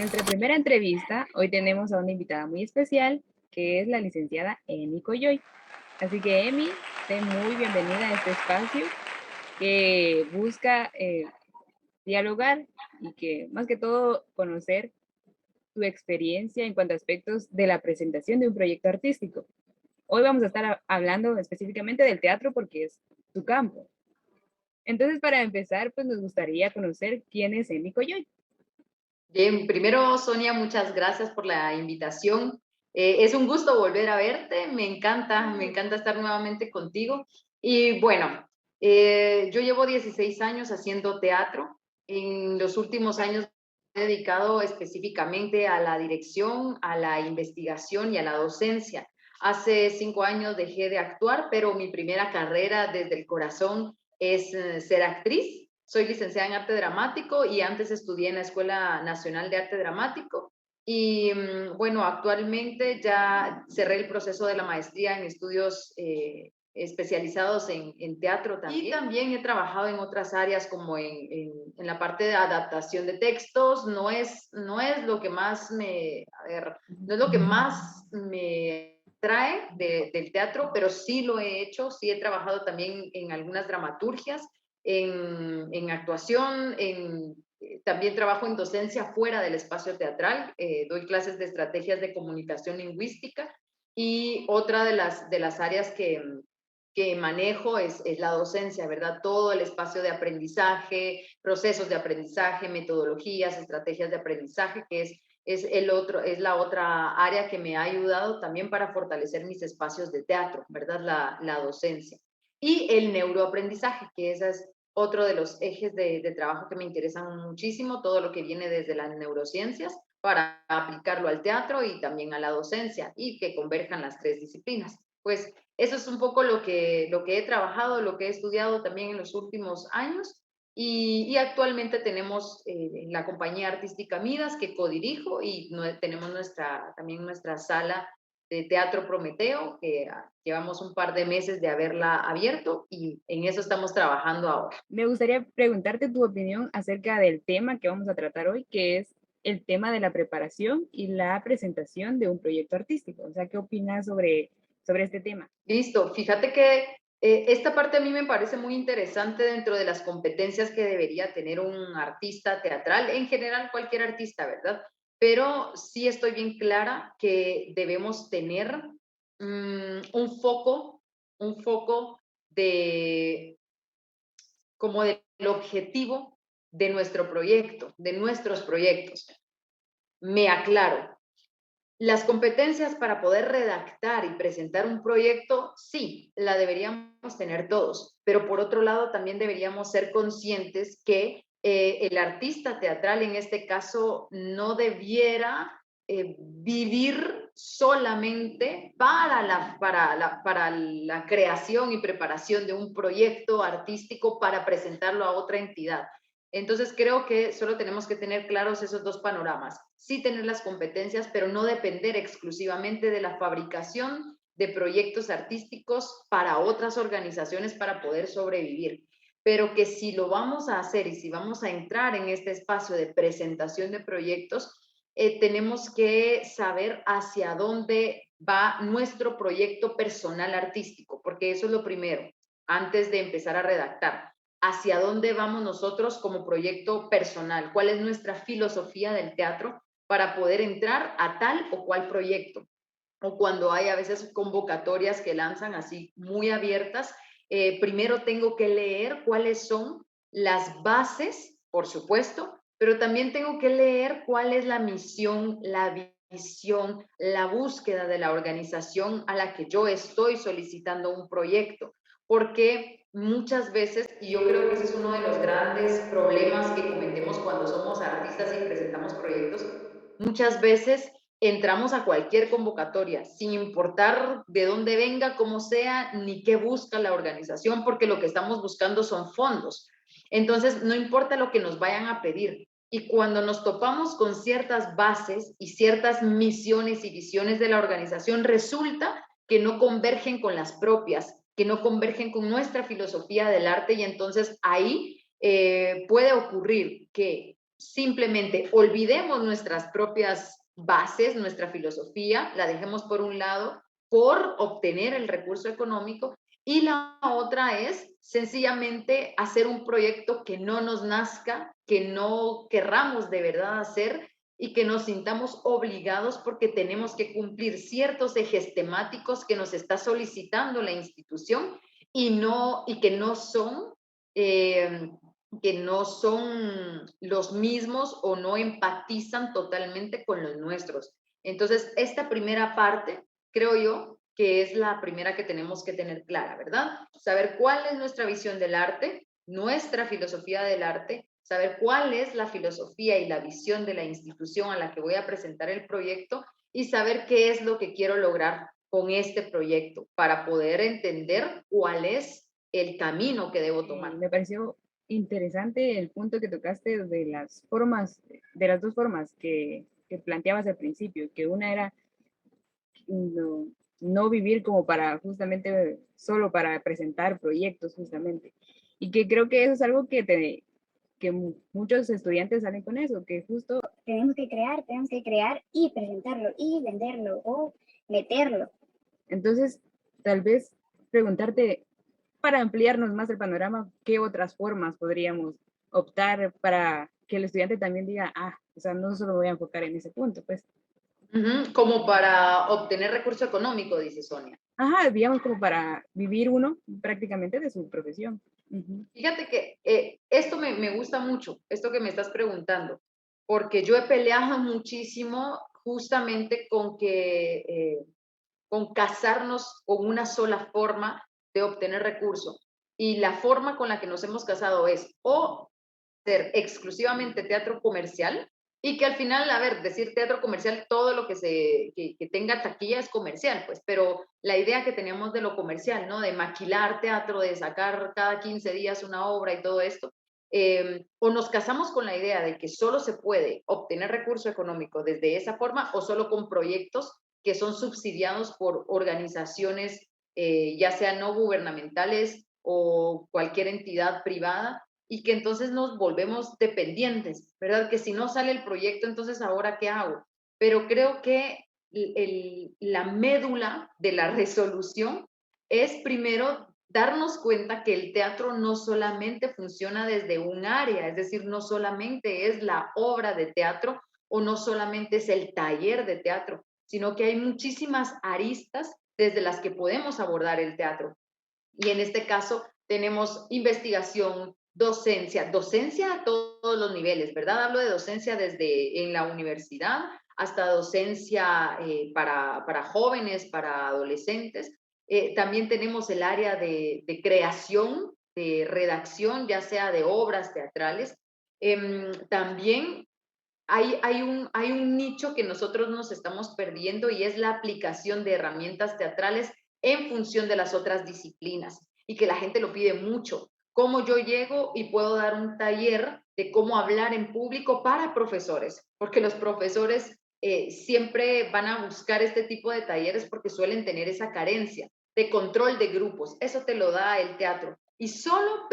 nuestra primera entrevista, hoy tenemos a una invitada muy especial, que es la licenciada Emi Coyoy. Así que Emi, sé muy bienvenida a este espacio que busca dialogar y que más que todo conocer tu experiencia en cuanto a aspectos de la presentación de un proyecto artístico. Hoy vamos a estar hablando específicamente del teatro porque es tu campo. Entonces, para empezar, pues nos gustaría conocer quién es Emi Coyoy. Bien, primero, Sonia, muchas gracias por la invitación. Es un gusto volver a verte, me encanta estar nuevamente contigo. Y bueno, yo llevo 16 años haciendo teatro. En los últimos años me he dedicado específicamente a la dirección, a la investigación y a la docencia. Hace 5 años dejé de actuar, pero mi primera carrera desde el corazón es ser actriz. Soy licenciada en arte dramático y antes estudié en la Escuela Nacional de Arte Dramático. Y bueno, actualmente ya cerré el proceso de la maestría en estudios especializados en teatro también. Y también he trabajado en otras áreas como en la parte de adaptación de textos. No es lo que más no es lo que más me trae del teatro, pero sí lo he hecho, sí he trabajado también en algunas dramaturgias en actuación, también trabajo en docencia fuera del espacio teatral, doy clases de estrategias de comunicación lingüística y otra de las áreas que manejo es la docencia, ¿verdad? Todo el espacio de aprendizaje, procesos de aprendizaje, metodologías, estrategias de aprendizaje, que es la otra área que me ha ayudado también para fortalecer mis espacios de teatro, ¿verdad? La docencia. Y el neuroaprendizaje, que ese es otro de los ejes de trabajo que me interesan muchísimo, todo lo que viene desde las neurociencias para aplicarlo al teatro y también a la docencia y que converjan las tres disciplinas. Pues eso es un poco lo que he trabajado, lo que he estudiado también en los últimos años y actualmente tenemos la compañía artística Midas que codirijo y tenemos también nuestra sala de Teatro Prometeo, que llevamos un par de meses de haberla abierto y en eso estamos trabajando ahora. Me gustaría preguntarte tu opinión acerca del tema que vamos a tratar hoy, que es el tema de la preparación y la presentación de un proyecto artístico. O sea, ¿qué opinas sobre este tema? Listo, fíjate que esta parte a mí me parece muy interesante dentro de las competencias que debería tener un artista teatral, en general cualquier artista, ¿verdad? Pero sí estoy bien clara que debemos tener un foco de como del objetivo de nuestro proyecto, de nuestros proyectos. Me aclaro. Las competencias para poder redactar y presentar un proyecto, sí, la deberíamos tener todos, pero por otro lado también deberíamos ser conscientes que el artista teatral en este caso no debiera vivir solamente para la creación y preparación de un proyecto artístico para presentarlo a otra entidad. Entonces creo que solo tenemos que tener claros esos dos panoramas. Sí tener las competencias, pero no depender exclusivamente de la fabricación de proyectos artísticos para otras organizaciones para poder sobrevivir. Pero que si lo vamos a hacer y si vamos a entrar en este espacio de presentación de proyectos, tenemos que saber hacia dónde va nuestro proyecto personal artístico, porque eso es lo primero, antes de empezar a redactar hacia dónde vamos nosotros como proyecto personal, cuál es nuestra filosofía del teatro para poder entrar a tal o cual proyecto. O cuando hay a veces convocatorias que lanzan así muy abiertas, primero tengo que leer cuáles son las bases, por supuesto, pero también tengo que leer cuál es la misión, la visión, la búsqueda de la organización a la que yo estoy solicitando un proyecto porque muchas veces, y yo creo que ese es uno de los grandes problemas que cometemos cuando somos artistas y presentamos proyectos, muchas veces entramos a cualquier convocatoria, sin importar de dónde venga, cómo sea, ni qué busca la organización, porque lo que estamos buscando son fondos. Entonces, no importa lo que nos vayan a pedir. Y cuando nos topamos con ciertas bases y ciertas misiones y visiones de la organización, resulta que no convergen con las propias, que no convergen con nuestra filosofía del arte y entonces ahí puede ocurrir que simplemente olvidemos nuestras propias bases, nuestra filosofía, la dejemos por un lado por obtener el recurso económico, y la otra es sencillamente hacer un proyecto que no nos nazca, que no querramos de verdad hacer y que nos sintamos obligados porque tenemos que cumplir ciertos ejes temáticos que nos está solicitando la institución y eh, que no son los mismos o no empatizan totalmente con los nuestros. Entonces, esta primera parte, creo yo, que es la primera que tenemos que tener clara, ¿verdad? Saber cuál es nuestra visión del arte, nuestra filosofía del arte, saber cuál es la filosofía y la visión de la institución a la que voy a presentar el proyecto y saber qué es lo que quiero lograr con este proyecto para poder entender cuál es el camino que debo tomar. Me pareció interesante el punto que tocaste de las formas, de las dos formas que planteabas al principio, que una era no, no vivir como para justamente, solo para presentar proyectos justamente. Y que creo que eso es algo que muchos estudiantes salen con eso, que justo tenemos que crear y presentarlo y venderlo o meterlo. entonces tal vez preguntarte, para ampliarnos más el panorama, ¿qué otras formas podríamos optar para que el estudiante también diga, ah, o sea, no solo voy a enfocar en ese punto, pues? Como para obtener recurso económico, dice Sonia. Ajá, digamos como para vivir uno prácticamente de su profesión. Fíjate que esto me gusta mucho, esto que me estás preguntando, porque yo he peleado muchísimo justamente con casarnos con una sola forma de obtener recursos. Y la forma con la que nos hemos casado es o ser exclusivamente teatro comercial y que al final, a ver, decir teatro comercial, todo lo que tenga taquilla es comercial, pues, pero la idea que teníamos de lo comercial, ¿no? De maquilar teatro, de sacar cada 15 días una obra y todo esto, o nos casamos con la idea de que solo se puede obtener recurso económico desde esa forma o solo con proyectos que son subsidiados por organizaciones, ya sean no gubernamentales o cualquier entidad privada, y que entonces nos volvemos dependientes, ¿verdad? Que si no sale el proyecto, entonces ahora ¿qué hago? Pero creo que la médula de la resolución es primero darnos cuenta que el teatro no solamente funciona desde un área, es decir, no solamente es la obra de teatro o no solamente es el taller de teatro, sino que hay muchísimas aristas desde las que podemos abordar el teatro. Y en este caso tenemos investigación, docencia a todos los niveles, ¿verdad? Hablo de docencia desde en la universidad hasta docencia para jóvenes, para adolescentes. También tenemos el área de creación, de redacción, ya sea de obras teatrales. También hay un nicho que nosotros nos estamos perdiendo y es la aplicación de herramientas teatrales en función de las otras disciplinas y que la gente lo pide mucho. Cómo yo llego y puedo dar un taller de cómo hablar en público para profesores, porque los profesores siempre van a buscar este tipo de talleres porque suelen tener esa carencia de control de grupos. Eso te lo da el teatro. Y solo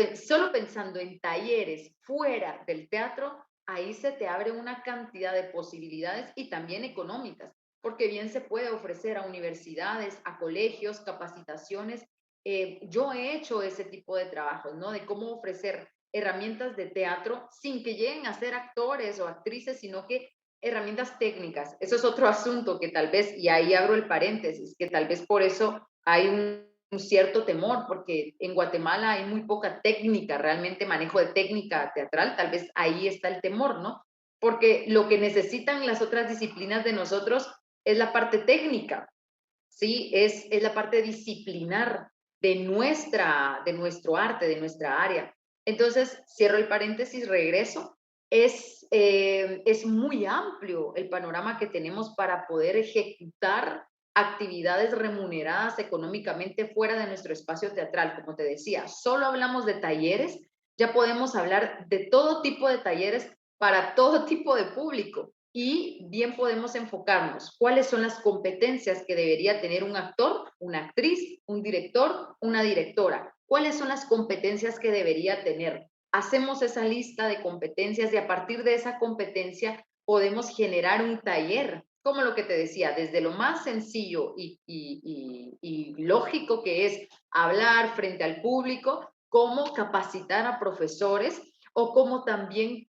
pensando en talleres fuera del teatro, ahí se te abre una cantidad de posibilidades y también económicas, porque bien se puede ofrecer a universidades, a colegios, capacitaciones. Yo he hecho ese tipo de trabajos, ¿no? De cómo ofrecer herramientas de teatro sin que lleguen a ser actores o actrices, sino que herramientas técnicas. Eso es otro asunto que tal vez, y ahí abro el paréntesis, que tal vez por eso hay un cierto temor, porque en Guatemala hay muy poca técnica, realmente manejo de técnica teatral, tal vez ahí está el temor, ¿no? Porque lo que necesitan las otras disciplinas de nosotros es la parte técnica, ¿sí? Es la parte disciplinar de nuestro arte, de nuestra área. Entonces, cierro el paréntesis, regreso. Es muy amplio el panorama que tenemos para poder ejecutar actividades remuneradas económicamente fuera de nuestro espacio teatral. Como te decía, solo hablamos de talleres, ya podemos hablar de todo tipo de talleres para todo tipo de público y bien podemos enfocarnos cuáles son las competencias que debería tener un actor, una actriz, un director, una directora. ¿Cuáles son las competencias que debería tener? hacemos esa lista de competencias y a partir de esa competencia podemos generar un taller, como lo que te decía, desde lo más sencillo y lógico que es hablar frente al público, cómo capacitar a profesores o cómo también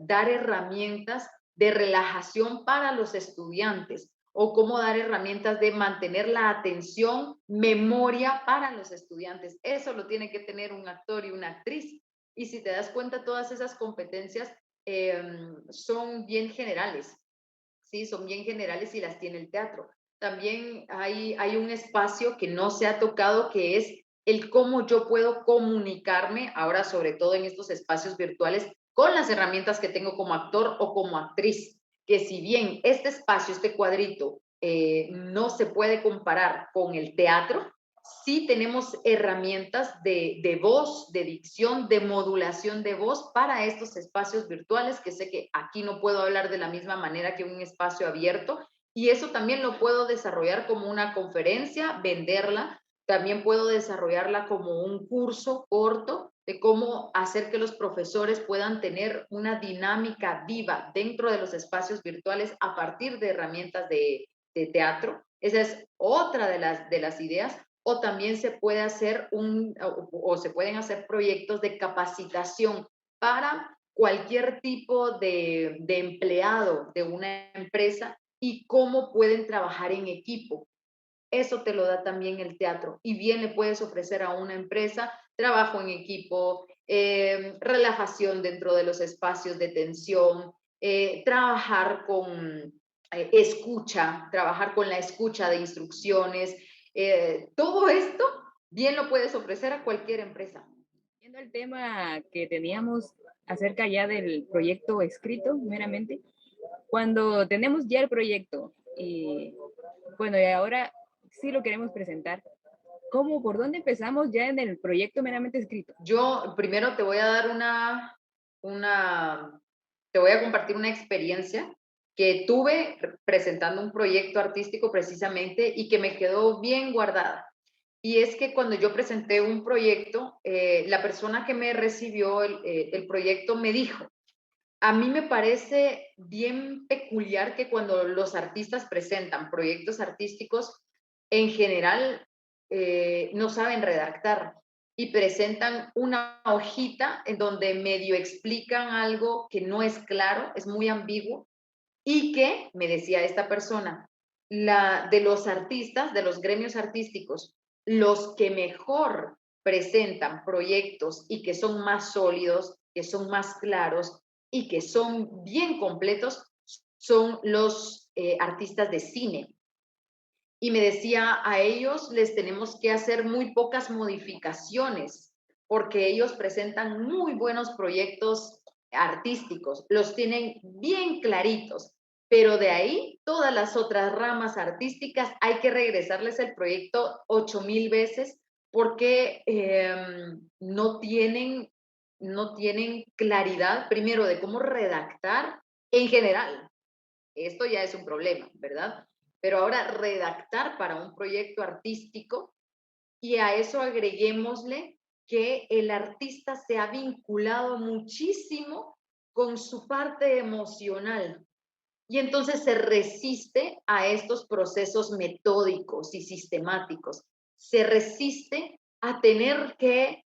dar herramientas de relajación para los estudiantes o cómo dar herramientas de mantener la atención, memoria para los estudiantes. Eso lo tiene que tener un actor y una actriz. Y si te das cuenta, todas esas competencias son bien generales, ¿sí? Son bien generales y las tiene el teatro. También hay un espacio que no se ha tocado, que es el cómo yo puedo comunicarme, ahora sobre todo en estos espacios virtuales, con las herramientas que tengo como actor o como actriz. Que si bien este espacio, este cuadrito, no se puede comparar con el teatro, sí tenemos herramientas de voz, de dicción, de modulación de voz para estos espacios virtuales, que sé que aquí no puedo hablar de la misma manera que un espacio abierto, y eso también lo puedo desarrollar como una conferencia, venderla, también puedo desarrollarla como un curso corto de cómo hacer que los profesores puedan tener una dinámica viva dentro de los espacios virtuales a partir de herramientas de teatro. Esa es otra de las ideas. O también se puede hacer o se pueden hacer proyectos de capacitación para cualquier tipo de empleado de una empresa y cómo pueden trabajar en equipo. Eso te lo da también el teatro. Y bien le puedes ofrecer a una empresa trabajo en equipo, relajación dentro de los espacios de tensión, trabajar con trabajar con la escucha de instrucciones. Todo esto bien lo puedes ofrecer a cualquier empresa. Viendo el tema que teníamos acerca ya del proyecto escrito, meramente, cuando tenemos ya el proyecto y bueno, y ahora sí lo queremos presentar, ¿cómo, por dónde empezamos ya en el proyecto meramente escrito? Yo primero te voy a dar te voy a compartir una experiencia que tuve presentando un proyecto artístico precisamente y que me quedó bien guardada. Y es que cuando yo presenté un proyecto, la persona que me recibió el proyecto me dijo, a mí me parece bien peculiar que cuando los artistas presentan proyectos artísticos, en general no saben redactar y presentan una hojita en donde medio explican algo que no es claro, es muy ambiguo y que, me decía esta persona, de los artistas, de los gremios artísticos, los que mejor presentan proyectos y que son más sólidos, que son más claros y que son bien completos, son los artistas de cine. Y me decía, a ellos les tenemos que hacer muy pocas modificaciones, porque ellos presentan muy buenos proyectos artísticos, los tienen bien claritos, pero de ahí todas las otras ramas artísticas hay que regresarles el proyecto 8,000 veces porque no tienen claridad primero de cómo redactar en general. Esto ya es un problema, ¿verdad? Pero ahora redactar para un proyecto artístico y a eso agreguémosle que el artista se ha vinculado muchísimo con su parte emocional y entonces se resiste a estos procesos metódicos y sistemáticos. Se resiste a tener que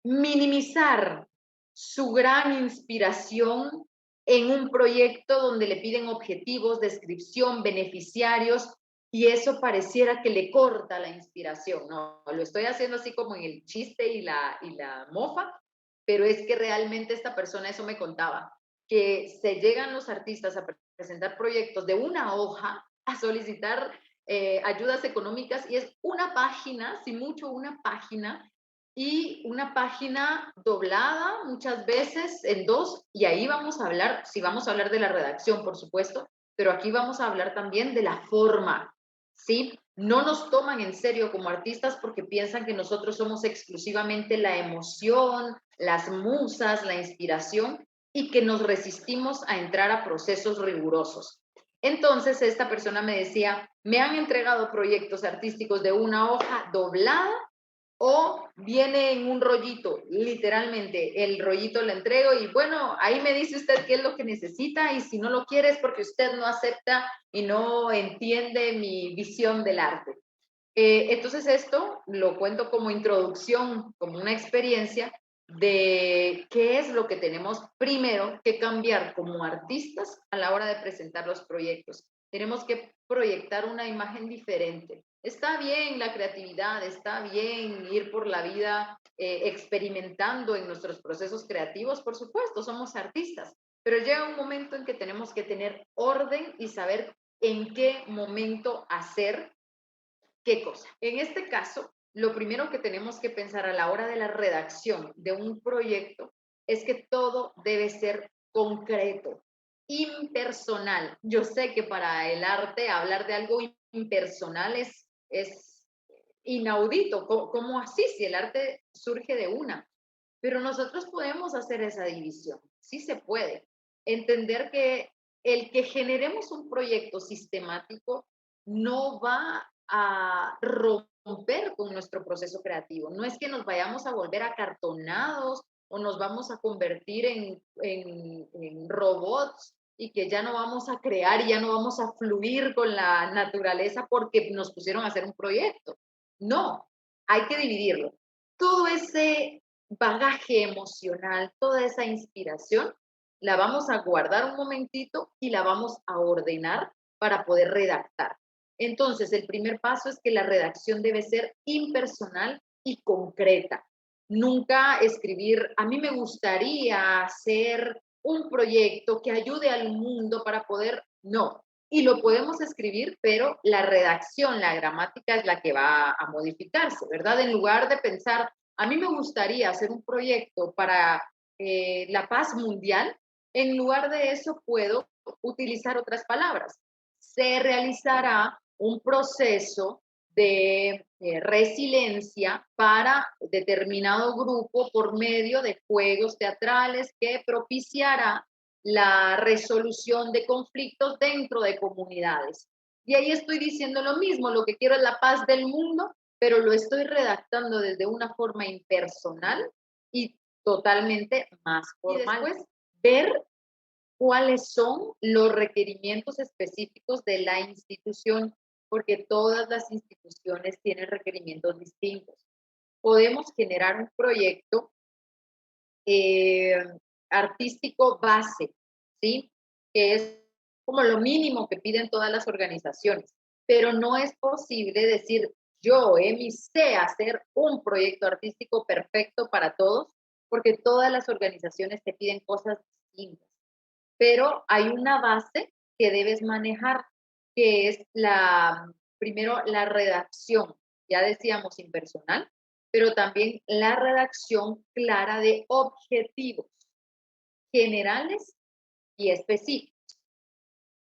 minimizar su gran inspiración en un proyecto donde le piden objetivos, descripción, beneficiarios, y eso pareciera que le corta la inspiración. No, lo estoy haciendo así como en el chiste y la mofa, pero es que realmente esta persona eso me contaba, que se llegan los artistas a presentar proyectos de una hoja, a solicitar ayudas económicas, y es una página, si mucho una página, y una página doblada muchas veces en dos, y ahí vamos a hablar, si vamos a hablar de la redacción, por supuesto, pero aquí vamos a hablar también de la forma, ¿sí? No nos toman en serio como artistas porque piensan que nosotros somos exclusivamente la emoción, las musas, la inspiración, y que nos resistimos a entrar a procesos rigurosos. Entonces, esta persona me decía, me han entregado proyectos artísticos de una hoja doblada o viene en un rollito, literalmente, el rollito lo entrego y bueno, ahí me dice usted qué es lo que necesita y si no lo quiere es porque usted no acepta y no entiende mi visión del arte. Entonces esto lo cuento como introducción, como una experiencia de qué es lo que tenemos primero que cambiar como artistas a la hora de presentar los proyectos. Tenemos que proyectar una imagen diferente. Está bien la creatividad, está bien ir por la vida experimentando en nuestros procesos creativos, por supuesto, somos artistas, pero llega un momento en que tenemos que tener orden y saber en qué momento hacer qué cosa. En este caso, lo primero que tenemos que pensar a la hora de la redacción de un proyecto es que todo debe ser concreto, impersonal. Yo sé que para el arte hablar de algo impersonal es inaudito. ¿Cómo así? Si el arte surge de una. Pero nosotros podemos hacer esa división. Sí se puede. Entender que el que generemos un proyecto sistemático no va a romper con nuestro proceso creativo. No es que nos vayamos a volver acartonados o nos vamos a convertir en robots y que ya no vamos a crear y ya no vamos a fluir con la naturaleza porque nos pusieron a hacer un proyecto. No, hay que dividirlo. Todo ese bagaje emocional, toda esa inspiración, la vamos a guardar un momentito y la vamos a ordenar para poder redactar. Entonces, el primer paso es que la redacción debe ser impersonal y concreta. Nunca escribir, a mí me gustaría hacer un proyecto que ayude al mundo para poder, no. Y lo podemos escribir, pero la redacción, la gramática es la que va a modificarse, ¿verdad? En lugar de pensar, a mí me gustaría hacer un proyecto para la paz mundial, en lugar de eso puedo utilizar otras palabras. Se realizará un proceso de resiliencia para determinado grupo por medio de juegos teatrales que propiciará la resolución de conflictos dentro de comunidades. Y ahí estoy diciendo lo mismo, lo que quiero es la paz del mundo, pero lo estoy redactando desde una forma impersonal y totalmente más formal. Y después ver cuáles son los requerimientos específicos de la institución, porque todas las instituciones tienen requerimientos distintos. Podemos generar un proyecto eh, artístico base, ¿sí? Que es como lo mínimo que piden todas las organizaciones, pero no es posible decir, yo, Emi, sé hacer un proyecto artístico perfecto para todos, porque todas las organizaciones te piden cosas distintas. Pero hay una base que debes manejar, que es primero la redacción, ya decíamos impersonal, pero también la redacción clara de objetivos generales y específicos.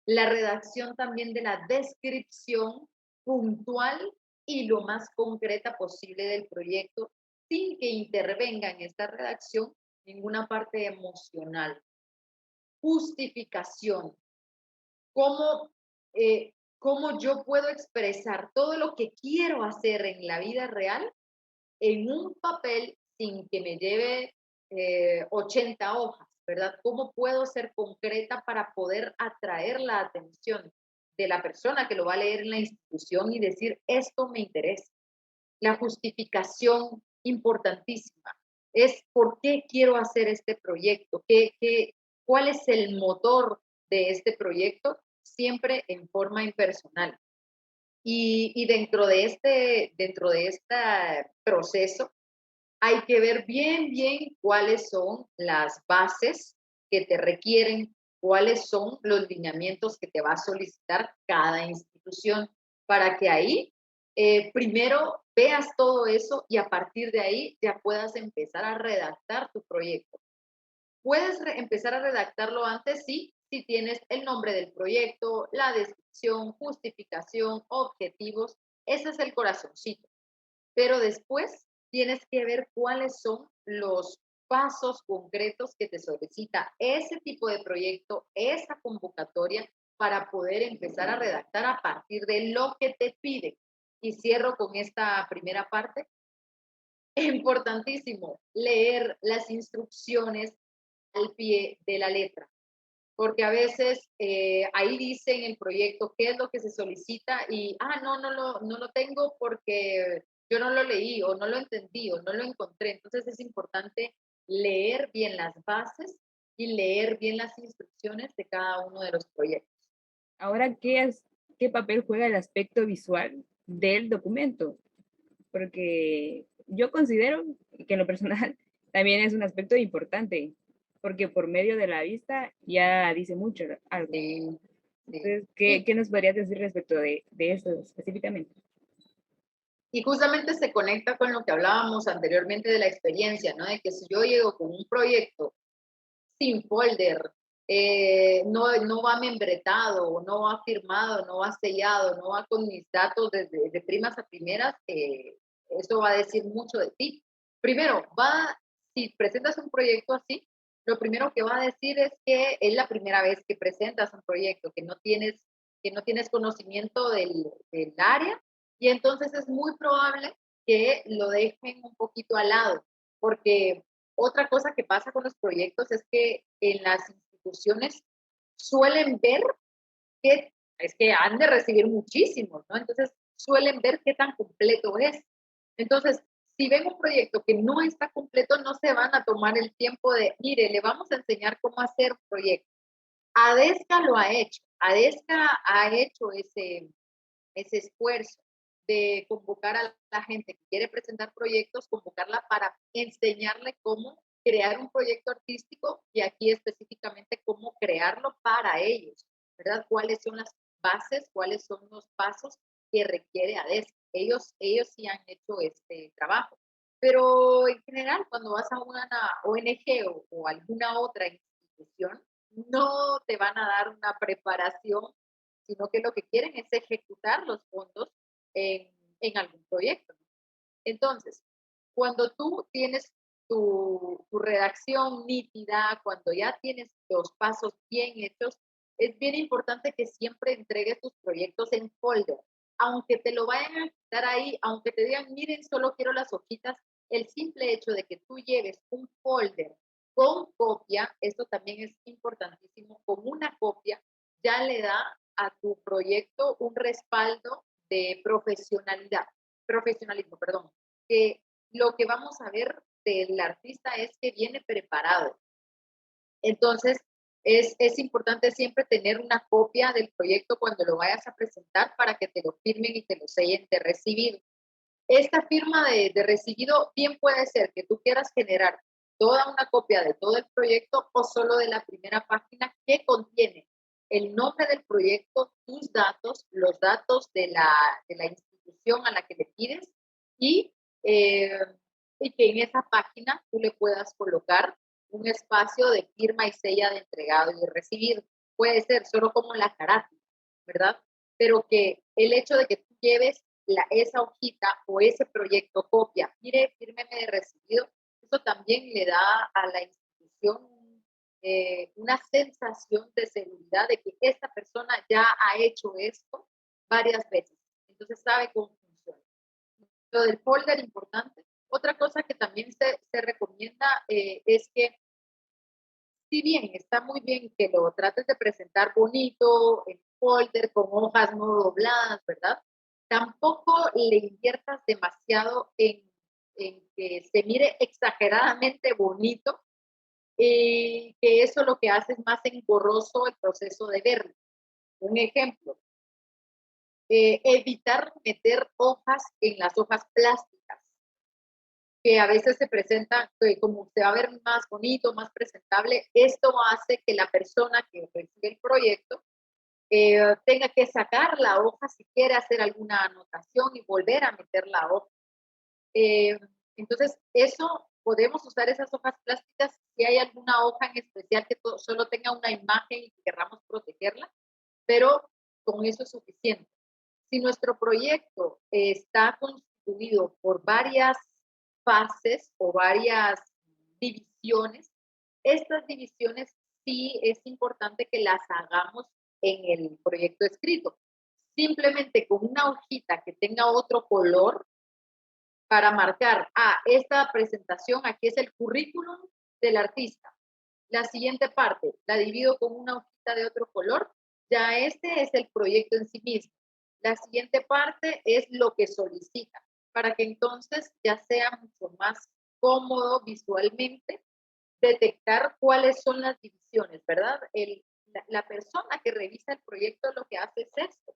La redacción también de la descripción puntual y lo más concreta posible del proyecto, sin que intervenga en esta redacción ninguna parte emocional. Justificación. ¿Cómo, cómo yo puedo expresar todo lo que quiero hacer en la vida real en un papel sin que me lleve 80 hojas, ¿verdad? ¿Cómo puedo ser concreta para poder atraer la atención de la persona que lo va a leer en la institución y decir, esto me interesa? La justificación importantísima es por qué quiero hacer este proyecto, cuál es el motor de este proyecto, siempre en forma impersonal. Y dentro de este proceso hay que ver bien cuáles son las bases que te requieren, cuáles son los lineamientos que te va a solicitar cada institución, para que ahí primero veas todo eso y a partir de ahí ya puedas empezar a redactar tu proyecto. Puedes empezar a redactarlo antes, sí, si tienes el nombre del proyecto, la descripción, justificación, objetivos, ese es el corazoncito. Pero después tienes que ver cuáles son los pasos concretos que te solicita ese tipo de proyecto, esa convocatoria, para poder empezar a redactar a partir de lo que te pide. Y cierro con esta primera parte. importantísimo leer las instrucciones al pie de la letra, porque a veces ahí dice en el proyecto qué es lo que se solicita y, no lo tengo porque yo no lo leí o no lo entendí o no lo encontré. Entonces es importante leer bien las bases y leer bien las instrucciones de cada uno de los proyectos. Ahora, ¿qué papel juega el aspecto visual del documento? Porque yo considero que en lo personal también es un aspecto importante, porque por medio de la vista ya dice mucho algo. Sí, sí. Entonces, ¿qué nos podrías decir respecto de eso específicamente? Y justamente se conecta con lo que hablábamos anteriormente de la experiencia, ¿no? De que si yo llego con un proyecto sin folder, no va membretado, no va firmado, no va sellado, no va con mis datos desde de primas a primeras, eso va a decir mucho de ti. Primero, si presentas un proyecto así, lo primero que va a decir es que es la primera vez que presentas un proyecto, que no tienes conocimiento del área, y entonces es muy probable que lo dejen un poquito al lado, porque otra cosa que pasa con los proyectos es que en las instituciones suelen ver que es que han de recibir muchísimos, ¿no? Entonces suelen ver qué tan completo es. Entonces, si ven un proyecto que no está completo, no se van a tomar el tiempo de, mire, le vamos a enseñar cómo hacer un proyecto. ADESCA lo ha hecho. ADESCA ha hecho ese esfuerzo de convocar a la gente que quiere presentar proyectos, convocarla para enseñarle cómo crear un proyecto artístico y aquí específicamente cómo crearlo para ellos, ¿verdad? ¿Cuáles son las bases, cuáles son los pasos que requiere ADES? Ellos sí han hecho este trabajo. Pero en general, cuando vas a una ONG o alguna otra institución, no te van a dar una preparación, sino que lo que quieren es ejecutar los fondos en algún proyecto. Entonces, cuando tú tienes tu redacción nítida, cuando ya tienes los pasos bien hechos, es bien importante que siempre entregues tus proyectos en folder. Aunque te lo vayan a quitar ahí, aunque te digan, miren, solo quiero las hojitas, el simple hecho de que tú lleves un folder con copia, esto también es importantísimo, con una copia ya le da a tu proyecto un respaldo de profesionalismo, perdón, que lo que vamos a ver del artista es que viene preparado. Entonces, es importante siempre tener una copia del proyecto cuando lo vayas a presentar para que te lo firmen y te lo sellen de recibir. Esta firma de recibido bien puede ser que tú quieras generar toda una copia de todo el proyecto o solo de la primera página que contiene el nombre del proyecto, tus datos, los datos de la institución a la que le pides y, eh, y que en esa página tú le puedas colocar un espacio de firma y sella de entregado y de recibido. Puede ser solo como la carátula, ¿verdad? Pero que el hecho de que tú lleves esa hojita o ese proyecto copia, mire, fírmeme de recibido, eso también le da a la institución una sensación de seguridad de que esta persona ya ha hecho esto varias veces, entonces sabe cómo funciona. Lo del folder importante. Otra cosa que también se recomienda es que si bien está muy bien que lo trates de presentar bonito, en folder, con hojas no dobladas, ¿verdad? Tampoco le inviertas demasiado en que se mire exageradamente bonito, que eso lo que hace es más engorroso el proceso de verlo. Un ejemplo, evitar meter hojas en las hojas plásticas, que a veces se presenta como se va a ver más bonito, más presentable. Esto hace que la persona que recibe el proyecto tenga que sacar la hoja si quiere hacer alguna anotación y volver a meter la hoja. Eh, entonces, eso podemos usar esas hojas plásticas si hay alguna hoja en especial que solo tenga una imagen y que queramos protegerla, pero con eso es suficiente. Si nuestro proyecto está constituido por varias fases o varias divisiones, estas divisiones sí es importante que las hagamos en el proyecto escrito. Simplemente con una hojita que tenga otro color para marcar, esta presentación, aquí es el currículum del artista. La siguiente parte, la divido con una hojita de otro color, ya este es el proyecto en sí mismo. La siguiente parte es lo que solicita, para que entonces ya sea mucho más cómodo visualmente detectar cuáles son las divisiones, ¿verdad? La persona que revisa el proyecto lo que hace es esto,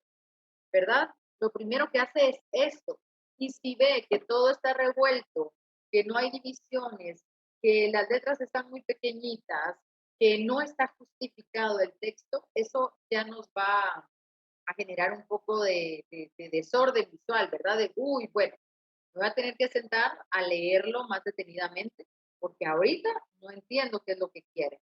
¿verdad? Lo primero que hace es esto. Y si ve que todo está revuelto, que no hay divisiones, que las letras están muy pequeñitas, que no está justificado el texto, eso ya nos va a generar un poco de desorden visual, ¿verdad? De, uy, bueno, me voy a tener que sentar a leerlo más detenidamente, porque ahorita no entiendo qué es lo que quiere.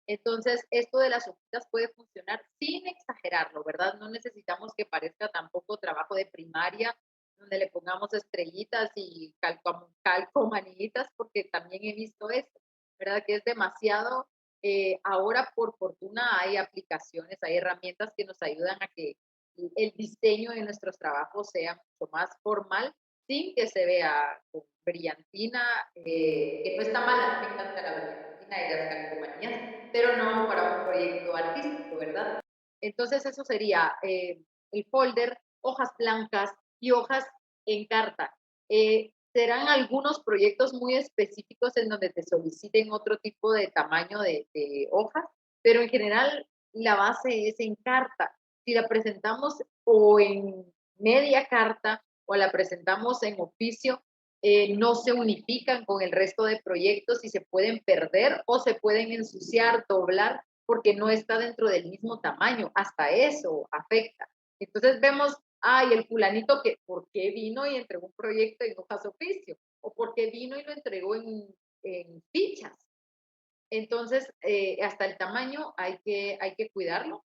Entonces, esto de las hojitas puede funcionar sin exagerarlo, ¿verdad? No necesitamos que parezca tampoco trabajo de primaria, donde le pongamos estrellitas y calcomanías, porque también he visto esto, ¿verdad? Que es demasiado. Ahora, por fortuna, hay aplicaciones, hay herramientas que nos ayudan a que el diseño de nuestros trabajos sea mucho más formal, sin que se vea con brillantina, que no está mal, me encanta la brillantina y las calcomanías, pero no para un proyecto artístico, ¿verdad? Entonces eso sería el folder, hojas blancas y hojas en carta. Serán algunos proyectos muy específicos en donde te soliciten otro tipo de tamaño de hojas, pero en general la base es en carta. Si la presentamos o en media carta o la presentamos en oficio, no se unifican con el resto de proyectos y se pueden perder o se pueden ensuciar, doblar, porque no está dentro del mismo tamaño. Hasta eso afecta. Entonces vemos, ay, el fulanito que, ¿por qué vino y entregó un proyecto en hojas oficio? ¿O por qué vino y lo entregó en fichas? Entonces, hasta el tamaño hay que cuidarlo.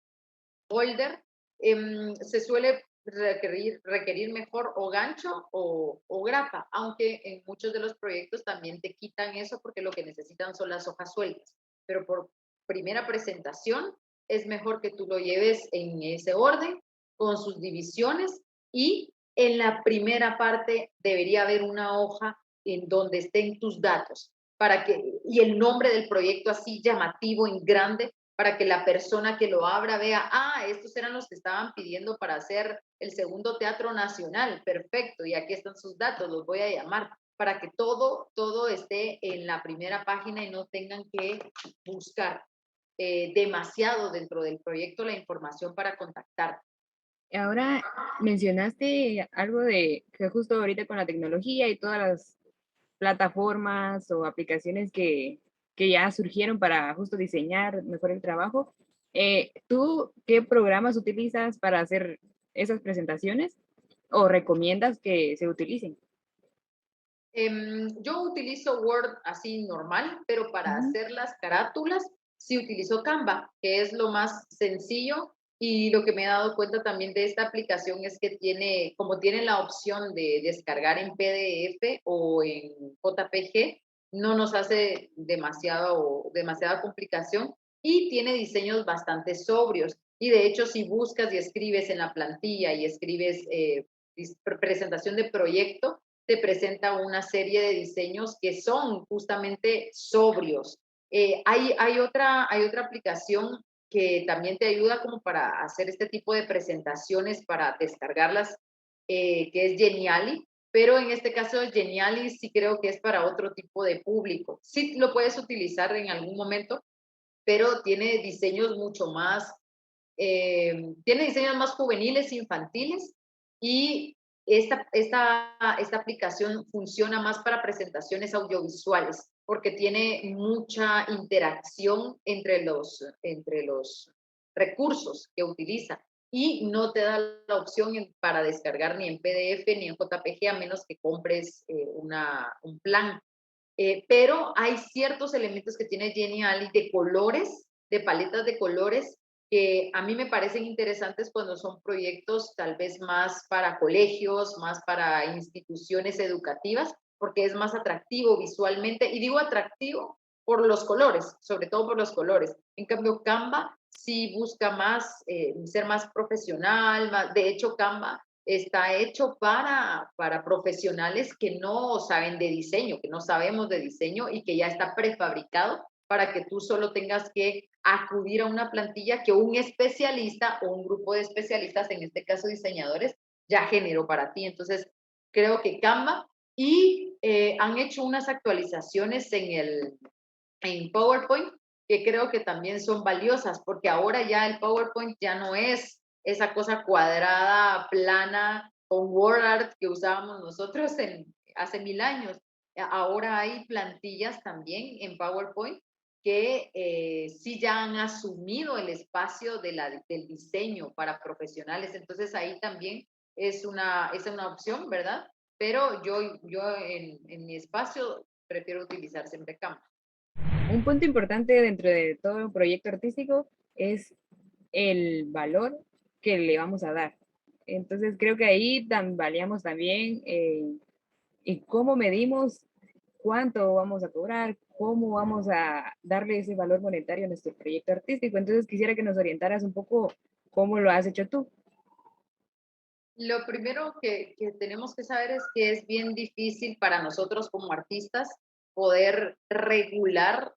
Folder, se suele requerir mejor o gancho o grapa, aunque en muchos de los proyectos también te quitan eso porque lo que necesitan son las hojas sueltas. Pero por primera presentación es mejor que tú lo lleves en ese orden, con sus divisiones, y en la primera parte debería haber una hoja en donde estén tus datos y el nombre del proyecto así llamativo en grande para que la persona que lo abra vea, estos eran los que estaban pidiendo para hacer el segundo Teatro Nacional, perfecto, y aquí están sus datos, los voy a llamar, para que todo esté en la primera página y no tengan que buscar demasiado dentro del proyecto la información para contactar. Ahora mencionaste algo de que justo ahorita con la tecnología y todas las plataformas o aplicaciones que ya surgieron para justo diseñar mejor el trabajo. ¿Tú qué programas utilizas para hacer esas presentaciones o recomiendas que se utilicen? Yo utilizo Word así normal, pero para Ujú. hacer las carátulas sí utilizo Canva, que es lo más sencillo. Y lo que me he dado cuenta también de esta aplicación es que como tiene la opción de descargar en PDF o en JPG, no nos hace demasiada complicación y tiene diseños bastante sobrios. Y de hecho, si buscas y escribes en la plantilla y escribes presentación de proyecto, te presenta una serie de diseños que son justamente sobrios. Hay otra aplicación que también te ayuda como para hacer este tipo de presentaciones, para descargarlas, que es Geniali, pero en este caso Geniali sí creo que es para otro tipo de público. Sí lo puedes utilizar en algún momento, pero tiene diseños más juveniles, infantiles, y esta aplicación funciona más para presentaciones audiovisuales porque tiene mucha interacción entre los recursos que utiliza y no te da la opción para descargar ni en PDF ni en JPG a menos que compres un plan. Pero hay ciertos elementos que tiene Geniali de colores, de paletas de colores, que a mí me parecen interesantes cuando son proyectos tal vez más para colegios, más para instituciones educativas, porque es más atractivo visualmente. Y digo atractivo por los colores, sobre todo por los colores. En cambio, Canva sí busca más ser más profesional. De hecho, Canva está hecho para profesionales que no saben de diseño, que no sabemos de diseño y que ya está prefabricado para que tú solo tengas que acudir a una plantilla que un especialista o un grupo de especialistas, en este caso diseñadores, ya generó para ti. Entonces, creo que Canva y han hecho unas actualizaciones en PowerPoint que creo que también son valiosas, porque ahora ya el PowerPoint ya no es esa cosa cuadrada, plana, con WordArt que usábamos nosotros hace 1000 años. Ahora hay plantillas también en PowerPoint que sí ya han asumido el espacio del diseño para profesionales. Entonces ahí también es una opción, ¿verdad? Pero yo en mi espacio prefiero utilizar siempre Canva. Un punto importante dentro de todo proyecto artístico es el valor que le vamos a dar. Entonces creo que ahí variamos también en cómo medimos, cuánto vamos a cobrar, cómo vamos a darle ese valor monetario a nuestro proyecto artístico. Entonces quisiera que nos orientaras un poco cómo lo has hecho tú. Lo primero que tenemos que saber es que es bien difícil para nosotros como artistas poder regular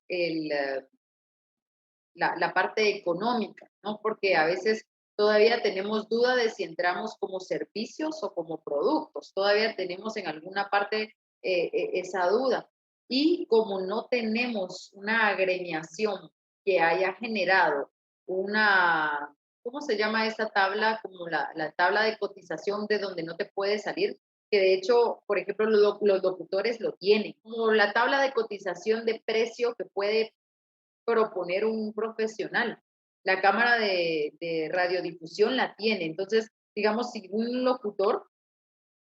la parte económica, ¿no? Porque a veces todavía tenemos duda de si entramos como servicios o como productos. Todavía tenemos en alguna parte esa duda. Y como no tenemos una agremiación que haya generado una, ¿cómo se llama esa tabla? Como la tabla de cotización de donde no te puede salir, que de hecho, por ejemplo, los locutores lo tienen, como la tabla de cotización de precio que puede proponer un profesional. La cámara de radiodifusión la tiene. Entonces, digamos, si un locutor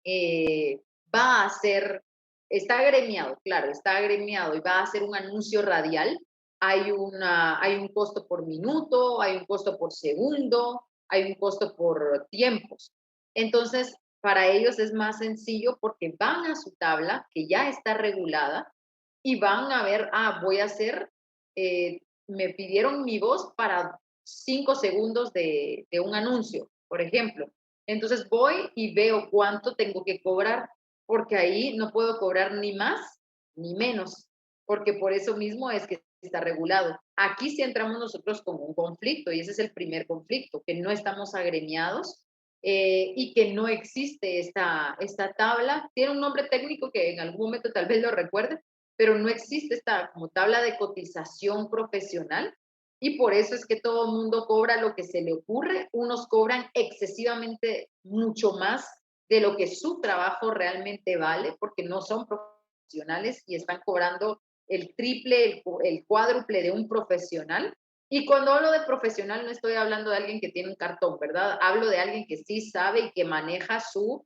va a hacer, está agremiado, claro, está agremiado y va a hacer un anuncio radial, hay un costo por minuto, hay un costo por segundo, hay un costo por tiempos. Entonces, para ellos es más sencillo porque van a su tabla que ya está regulada y van a ver, voy a hacer, me pidieron mi voz para 5 segundos de un anuncio, por ejemplo. Entonces voy y veo cuánto tengo que cobrar, porque ahí no puedo cobrar ni más ni menos, porque por eso mismo es que está regulado. Aquí sí entramos nosotros con un conflicto y ese es el primer conflicto, que no estamos agremiados y que no existe esta tabla. Tiene un nombre técnico que en algún momento tal vez lo recuerde, pero no existe esta como tabla de cotización profesional y por eso es que todo el mundo cobra lo que se le ocurre. Unos cobran excesivamente mucho más de lo que su trabajo realmente vale, porque no son profesionales y están cobrando el triple, el cuádruple de un profesional. Y cuando hablo de profesional no estoy hablando de alguien que tiene un cartón, ¿verdad? Hablo de alguien que sí sabe y que maneja su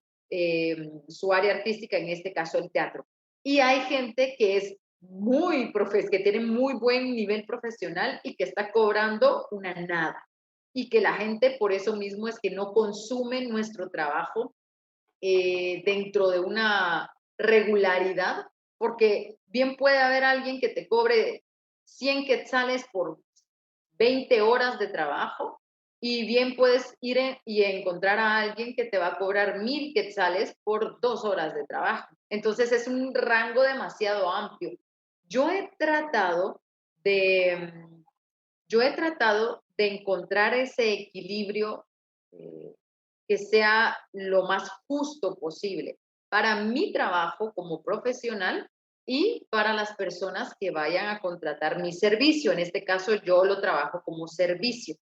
área artística, en este caso el teatro. Y hay gente que es que tiene muy buen nivel profesional y que está cobrando una nada. Y que la gente por eso mismo es que no consume nuestro trabajo dentro de una regularidad, porque bien puede haber alguien que te cobre 100 quetzales por 20 horas de trabajo y bien puedes ir y encontrar a alguien que te va a cobrar 1000 quetzales por 2 horas de trabajo. Entonces es un rango demasiado amplio. Yo he tratado de, yo he tratado de encontrar ese equilibrio eh, que sea lo más justo posible para mi trabajo como profesional y para las personas que vayan a contratar mi servicio. En este caso, yo lo trabajo como servicio.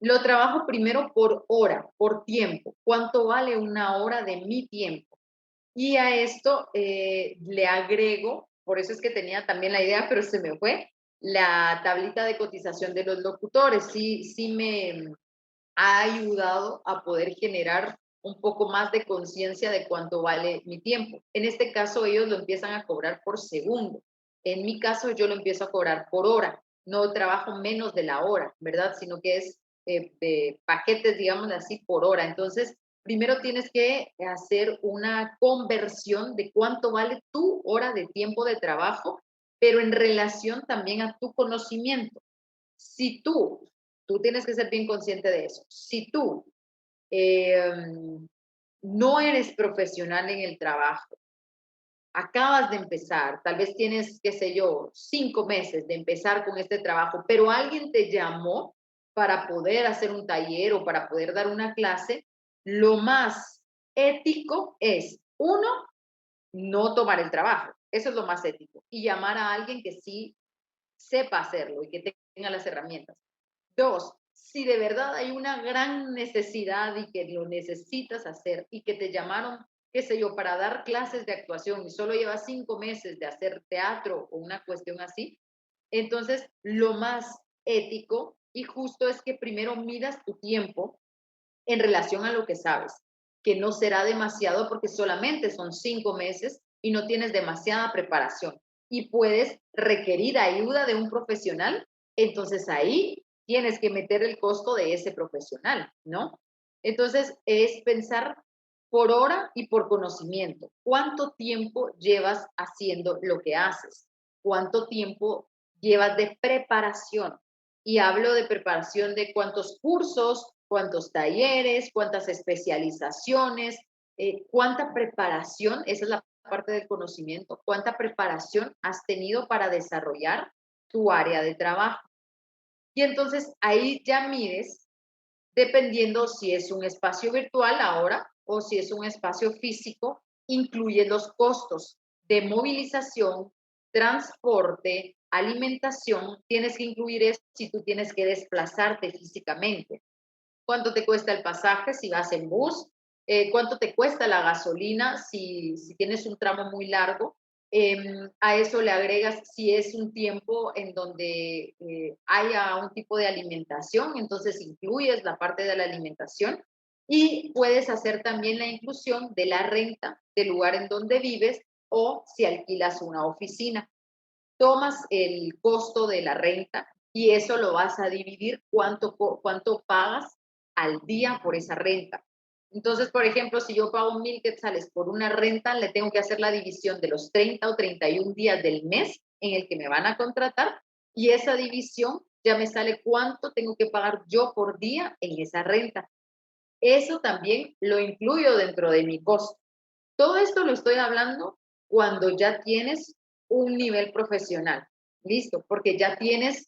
Lo trabajo primero por hora, por tiempo. ¿Cuánto vale una hora de mi tiempo? Y a esto le agrego, por eso es que tenía también la idea, pero se me fue, la tablita de cotización de los locutores. Sí, sí me ha ayudado a poder generar un poco más de conciencia de cuánto vale mi tiempo. En este caso, ellos lo empiezan a cobrar por segundo. En mi caso, yo lo empiezo a cobrar por hora. No trabajo menos de la hora, ¿verdad? Sino que es de paquetes, digamos así, por hora. Entonces, primero tienes que hacer una conversión de cuánto vale tu hora de tiempo de trabajo, pero en relación también a tu conocimiento. Si tú tienes que ser bien consciente de eso. Si tú eh, no eres profesional en el trabajo, acabas de empezar, tal vez tienes, qué sé yo, 5 meses de empezar con este trabajo, pero alguien te llamó para poder hacer un taller o para poder dar una clase, lo más ético es, uno, no tomar el trabajo, eso es lo más ético, y llamar a alguien que sí sepa hacerlo y que tenga las herramientas. Dos, si de verdad hay una gran necesidad y que lo necesitas hacer y que te llamaron, qué sé yo, para dar clases de actuación y solo llevas 5 meses de hacer teatro o una cuestión así, entonces lo más ético y justo es que primero midas tu tiempo en relación a lo que sabes, que no será demasiado porque solamente son 5 meses y no tienes demasiada preparación y puedes requerir ayuda de un profesional, entonces ahí tienes que meter el costo de ese profesional, ¿no? Entonces es pensar por hora y por conocimiento. ¿Cuánto tiempo llevas haciendo lo que haces? ¿Cuánto tiempo llevas de preparación? Y hablo de preparación de cuántos cursos, cuántos talleres, cuántas especializaciones, cuánta preparación, esa es la parte del conocimiento, cuánta preparación has tenido para desarrollar tu área de trabajo. Y entonces ahí ya mides, dependiendo si es un espacio virtual ahora o si es un espacio físico, incluye los costos de movilización, transporte, alimentación, tienes que incluir eso si tú tienes que desplazarte físicamente. ¿Cuánto te cuesta el pasaje si vas en bus? ¿Cuánto te cuesta la gasolina si tienes un tramo muy largo? A eso le agregas si es un tiempo en donde haya un tipo de alimentación, entonces incluyes la parte de la alimentación y puedes hacer también la inclusión de la renta del lugar en donde vives o si alquilas una oficina. Tomas el costo de la renta y eso lo vas a dividir cuánto pagas al día por esa renta. Entonces, por ejemplo, si yo pago 1,000 quetzales por una renta, le tengo que hacer la división de los 30 o 31 días del mes en el que me van a contratar y esa división ya me sale cuánto tengo que pagar yo por día en esa renta. Eso también lo incluyo dentro de mi costo. Todo esto lo estoy hablando cuando ya tienes un nivel profesional, listo, porque ya tienes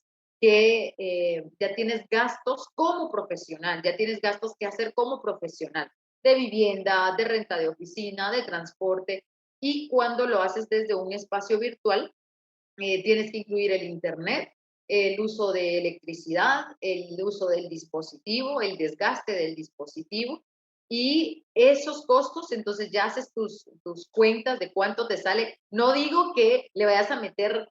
gastos como profesional, ya tienes gastos que hacer como profesional, de vivienda, de renta de oficina, de transporte, y cuando lo haces desde un espacio virtual, tienes que incluir el internet, el uso de electricidad, el uso del dispositivo, el desgaste del dispositivo y esos costos, entonces ya haces tus cuentas de cuánto te sale. No digo que le vayas a meter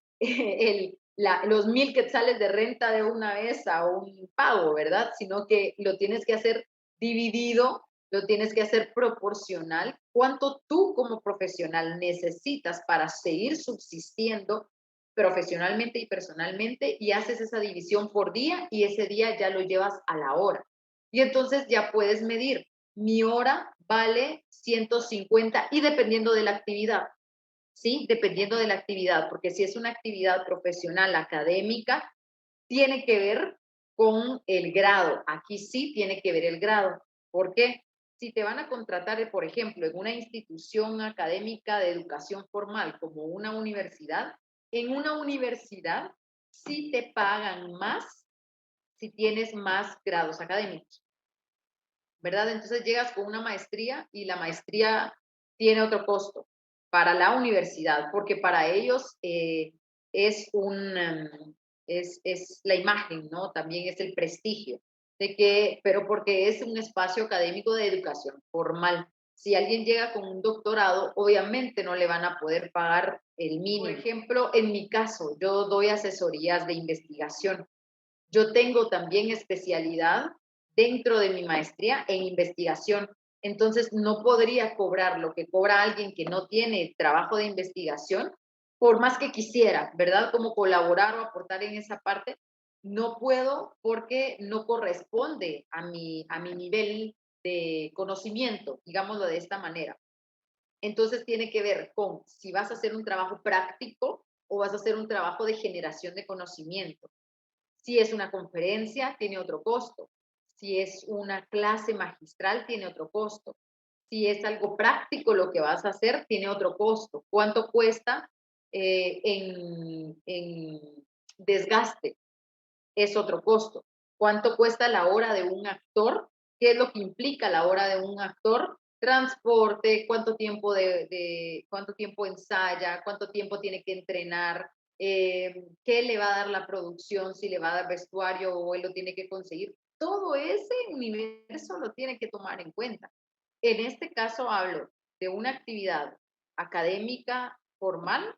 los 1,000 quetzales de renta de una vez a un pago, ¿verdad? Sino que lo tienes que hacer dividido, lo tienes que hacer proporcional. ¿Cuánto tú como profesional necesitas para seguir subsistiendo profesionalmente y personalmente y haces esa división por día y ese día ya lo llevas a la hora? Y entonces ya puedes medir, mi hora vale 150 y dependiendo de la actividad, ¿sí? Dependiendo de la actividad, porque si es una actividad profesional académica, tiene que ver con el grado. Aquí sí tiene que ver el grado. ¿Por qué? Si te van a contratar, por ejemplo, en una institución académica de educación formal como una universidad, en una universidad sí te pagan más si tienes más grados académicos, ¿verdad? Entonces llegas con una maestría y la maestría tiene otro costo para la universidad, porque para ellos es es la imagen, ¿no? También es el prestigio pero porque es un espacio académico de educación formal. Si alguien llega con un doctorado, obviamente no le van a poder pagar el mínimo. Por ejemplo, en mi caso, yo doy asesorías de investigación. Yo tengo también especialidad dentro de mi maestría en investigación. Entonces, no podría cobrar lo que cobra alguien que no tiene trabajo de investigación, por más que quisiera, ¿verdad? Como colaborar o aportar en esa parte, no puedo porque no corresponde a mi nivel de conocimiento, digámoslo de esta manera. Entonces, tiene que ver con si vas a hacer un trabajo práctico o vas a hacer un trabajo de generación de conocimiento. Si es una conferencia, tiene otro costo. Si es una clase magistral, tiene otro costo. si es algo práctico lo que vas a hacer, tiene otro costo. ¿Cuánto cuesta en desgaste? Es otro costo. ¿Cuánto cuesta la hora de un actor? ¿Qué es lo que implica la hora de un actor? Transporte, cuánto tiempo ensaya, cuánto tiempo tiene que entrenar, qué le va a dar la producción, si le va a dar vestuario o él lo tiene que conseguir. Todo ese universo lo tiene que tomar en cuenta. En este caso hablo de una actividad académica formal.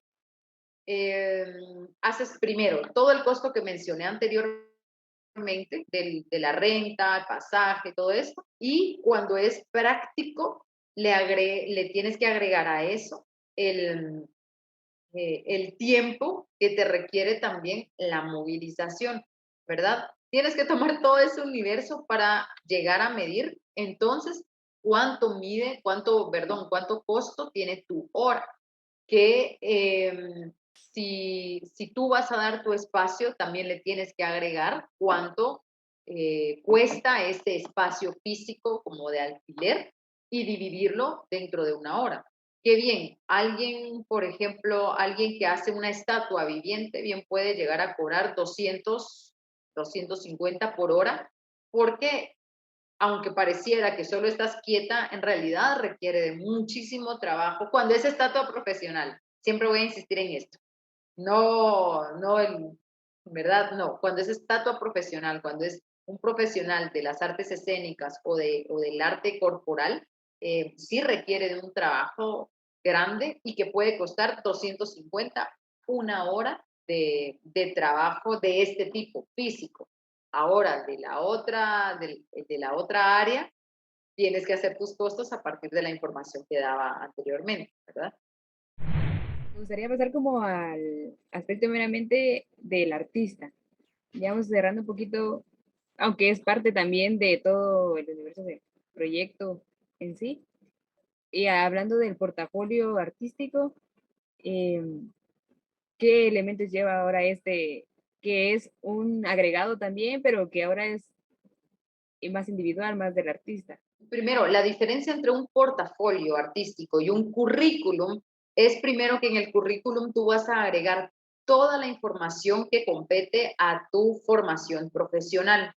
Haces primero todo el costo que mencioné anteriormente de la renta, el pasaje, todo esto, y cuando es práctico, le tienes que agregar a eso el, el tiempo que te requiere también la movilización, ¿verdad? Tienes que tomar todo ese universo para llegar a medir entonces cuánto costo tiene tu hora, que si tú vas a dar tu espacio, también le tienes que agregar cuánto cuesta este espacio físico como de alquiler y dividirlo dentro de una hora. Qué bien, alguien, por ejemplo, alguien que hace una estatua viviente, bien puede llegar a cobrar 250 por hora, porque aunque pareciera que solo estás quieta, en realidad requiere de muchísimo trabajo cuando es estatua profesional. Siempre voy a insistir en esto. No, en verdad, no. Cuando es estatua profesional, cuando es un profesional de las artes escénicas o del arte corporal, sí requiere de un trabajo grande y que puede costar 250 una hora de trabajo de este tipo físico. Ahora, de la otra área, tienes que hacer tus costos a partir de la información que daba anteriormente, ¿verdad? Me gustaría pasar como al aspecto meramente del artista. Ya vamos cerrando un poquito, aunque es parte también de todo el universo del proyecto en sí. Y hablando del portafolio artístico, ¿qué elementos lleva ahora este, que es un agregado también, pero que ahora es más individual, más del artista? Primero, la diferencia entre un portafolio artístico y un currículum es primero que en el currículum tú vas a agregar toda la información que compete a tu formación profesional.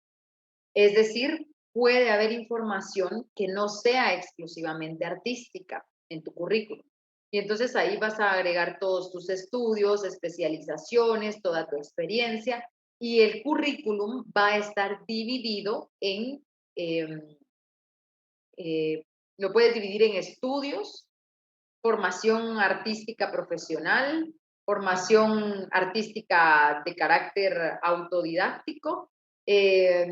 Es decir, puede haber información que no sea exclusivamente artística en tu currículum. Y entonces ahí vas a agregar todos tus estudios, especializaciones, toda tu experiencia, y el currículum va a estar dividido em, lo puedes dividir en estudios, formación artística profesional, formación artística de carácter autodidáctico,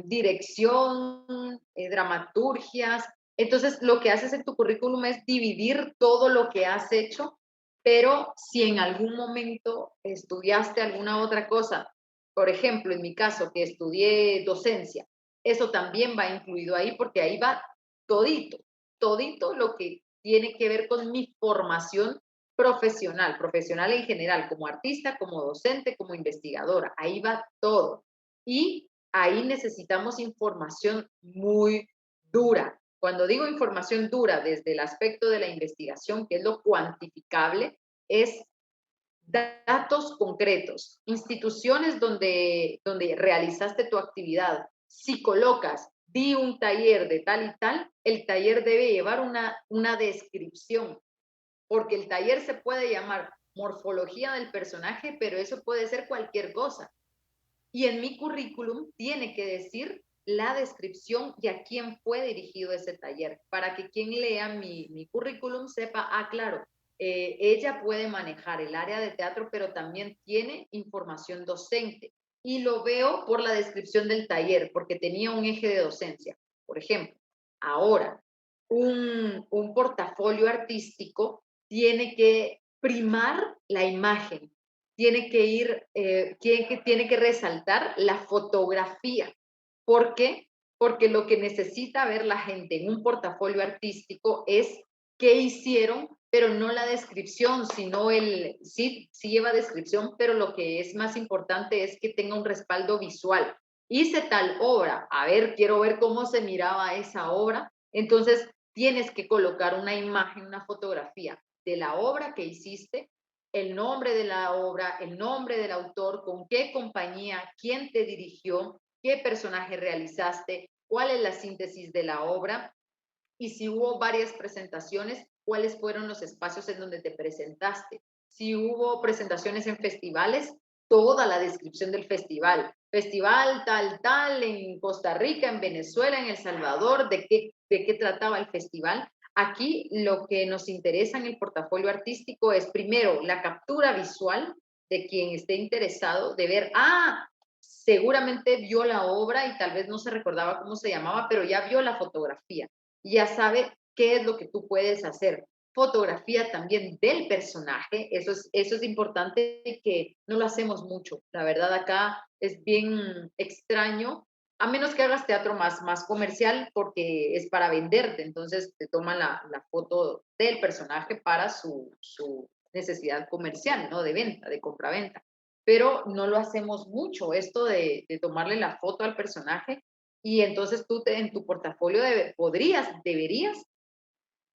dirección, dramaturgias. Entonces, lo que haces en tu currículum es dividir todo lo que has hecho, pero si en algún momento estudiaste alguna otra cosa, por ejemplo, en mi caso, que estudié docencia, eso también va incluido ahí porque ahí va todito, todito lo que tiene que ver con mi formación profesional, profesional en general, como artista, como docente, como investigadora. Ahí va todo. Y ahí necesitamos información muy dura. Cuando digo información dura desde el aspecto de la investigación, que es lo cuantificable, es datos concretos, instituciones donde realizaste tu actividad. Si colocas, di un taller de tal y tal, el taller debe llevar una descripción, porque el taller se puede llamar morfología del personaje, pero eso puede ser cualquier cosa. Y en mi currículum tiene que decir la descripción y a quién fue dirigido ese taller, para que quien lea mi currículum sepa, claro, ella puede manejar el área de teatro, pero también tiene información docente. Y lo veo por la descripción del taller, porque tenía un eje de docencia. Por ejemplo, ahora, un portafolio artístico tiene que primar la imagen, tiene que resaltar la fotografía. ¿Por qué? Porque lo que necesita ver la gente en un portafolio artístico es qué hicieron, pero no la descripción, sino sí lleva descripción, pero lo que es más importante es que tenga un respaldo visual. Hice tal obra, a ver, quiero ver cómo se miraba esa obra. Entonces, tienes que colocar una imagen, una fotografía de la obra que hiciste, el nombre de la obra, el nombre del autor, con qué compañía, quién te dirigió, qué personaje realizaste, cuál es la síntesis de la obra y si hubo varias presentaciones, cuáles fueron los espacios en donde te presentaste. Si hubo presentaciones en festivales, toda la descripción del festival. Festival tal, tal, en Costa Rica, en Venezuela, en El Salvador, de qué trataba el festival. Aquí lo que nos interesa en el portafolio artístico es primero la captura visual de quien esté interesado, de ver, seguramente vio la obra y tal vez no se recordaba cómo se llamaba, pero ya vio la fotografía, ya sabe qué es lo que tú puedes hacer. Fotografía también del personaje, eso es importante que no lo hacemos mucho. La verdad acá es bien extraño, a menos que hagas teatro más comercial porque es para venderte, entonces te toman la foto del personaje para su necesidad comercial, ¿no? De venta, de compra-venta. Pero no lo hacemos mucho, esto de tomarle la foto al personaje y entonces tú en tu portafolio deberías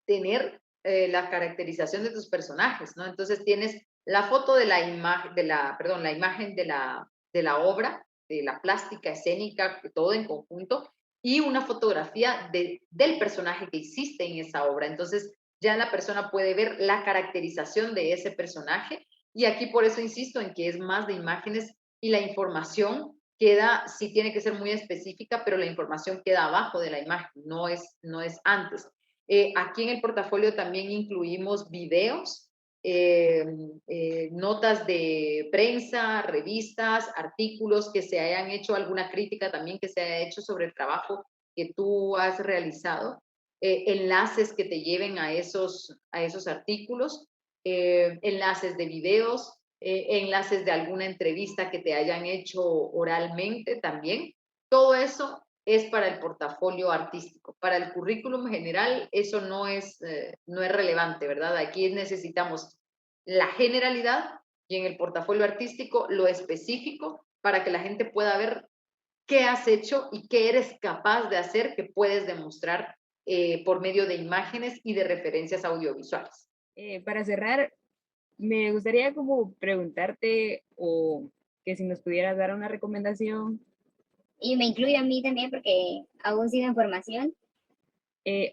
tener la caracterización de tus personajes, ¿no? Entonces tienes la foto de la imagen, perdón, la imagen de la obra, de la plástica escénica, todo en conjunto, y una fotografía del personaje que hiciste en esa obra. Entonces ya la persona puede ver la caracterización de ese personaje y aquí por eso insisto en que es más de imágenes y la información queda, sí tiene que ser muy específica, pero la información queda abajo de la imagen, no es antes. Aquí en el portafolio también incluimos videos, notas de prensa, revistas, artículos que se hayan hecho, alguna crítica también que se haya hecho sobre el trabajo que tú has realizado, enlaces que te lleven a esos artículos, enlaces de videos, enlaces de alguna entrevista que te hayan hecho oralmente también. Todo eso es para el portafolio artístico. Para el currículum general, eso no es relevante, ¿verdad? Aquí necesitamos la generalidad y en el portafolio artístico lo específico para que la gente pueda ver qué has hecho y qué eres capaz de hacer que puedes demostrar por medio de imágenes y de referencias audiovisuales. Para cerrar, me gustaría como preguntarte o que si nos pudieras dar una recomendación, Y me incluye a mí también porque aún sigo en formación.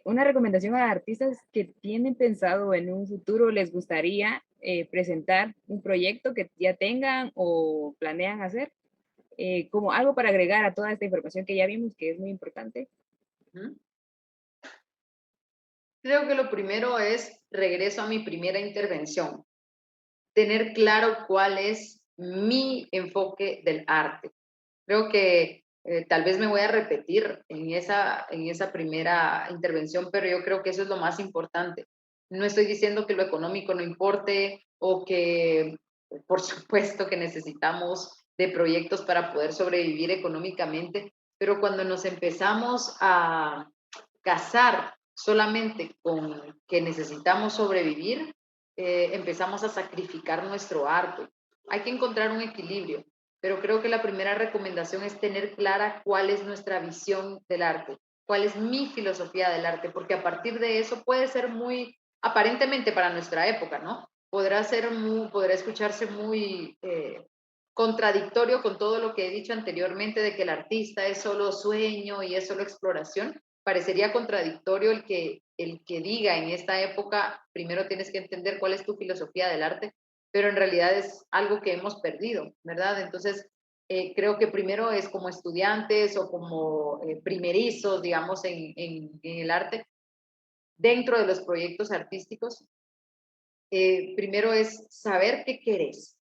una recomendación a artistas que tienen pensado en un futuro, les gustaría presentar un proyecto que ya tengan o planean hacer, como algo para agregar a toda esta información que ya vimos, que es muy importante. ¿Mm? Creo que lo primero es, regreso a mi primera intervención, tener claro cuál es mi enfoque del arte. Creo que tal vez me voy a repetir en esa primera intervención, pero yo creo que eso es lo más importante. No estoy diciendo que lo económico no importe o que, por supuesto, que necesitamos de proyectos para poder sobrevivir económicamente, pero cuando nos empezamos a casar solamente con que necesitamos sobrevivir, empezamos a sacrificar nuestro arte. Hay que encontrar un equilibrio, pero creo que la primera recomendación es tener clara cuál es nuestra visión del arte, cuál es mi filosofía del arte, porque a partir de eso puede ser muy, aparentemente para nuestra época, ¿no? Podrá escucharse muy contradictorio con todo lo que he dicho anteriormente de que el artista es solo sueño y es solo exploración. Parecería contradictorio el que diga en esta época, primero tienes que entender cuál es tu filosofía del arte, pero en realidad es algo que hemos perdido, ¿verdad? Entonces, creo que primero es como estudiantes o como primerizos, digamos, en el arte, dentro de los proyectos artísticos, primero es saber qué querés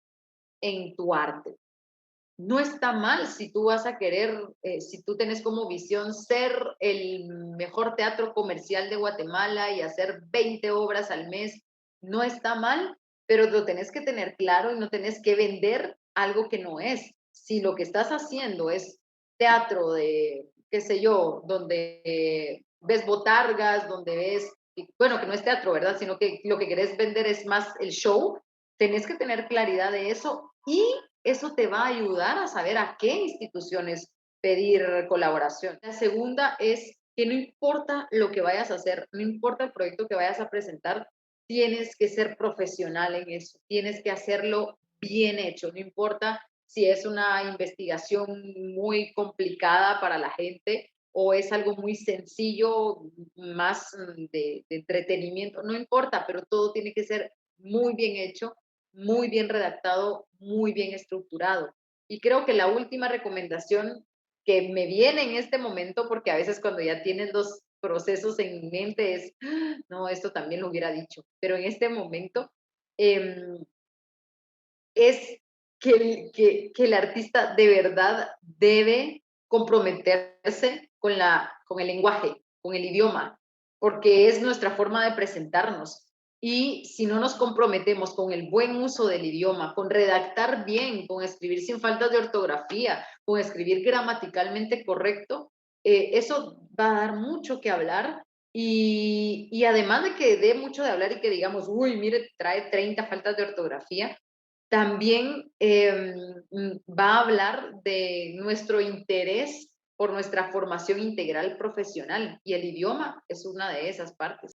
en tu arte. No está mal si tú vas a querer, si tú tienes como visión ser el mejor teatro comercial de Guatemala y hacer 20 obras al mes, no está mal, pero lo tenés que tener claro y no tenés que vender algo que no es. Si lo que estás haciendo es teatro de, qué sé yo, donde ves botargas, donde ves, bueno, que no es teatro, ¿verdad? Sino que lo que querés vender es más el show, tenés que tener claridad de eso y eso te va a ayudar a saber a qué instituciones pedir colaboración. La segunda es que no importa lo que vayas a hacer, no importa el proyecto que vayas a presentar, tienes que ser profesional en eso, tienes que hacerlo bien hecho, no importa si es una investigación muy complicada para la gente o es algo muy sencillo, más de entretenimiento, no importa, pero todo tiene que ser muy bien hecho, muy bien redactado, muy bien estructurado. Y creo que la última recomendación que me viene en este momento, porque a veces cuando ya tienes los procesos en mente es, "Ah, no, esto también lo hubiera dicho", pero en este momento em, es que el artista de verdad debe comprometerse con el lenguaje, con el idioma, porque es nuestra forma de presentarnos. Y si no nos comprometemos con el buen uso del idioma, con redactar bien, con escribir sin faltas de ortografía, con escribir gramaticalmente correcto, eso va a dar mucho que hablar y además de que dé mucho de hablar y que digamos, uy, mire, trae 30 faltas de ortografía, también va a hablar de nuestro interés por nuestra formación integral profesional y el idioma es una de esas partes.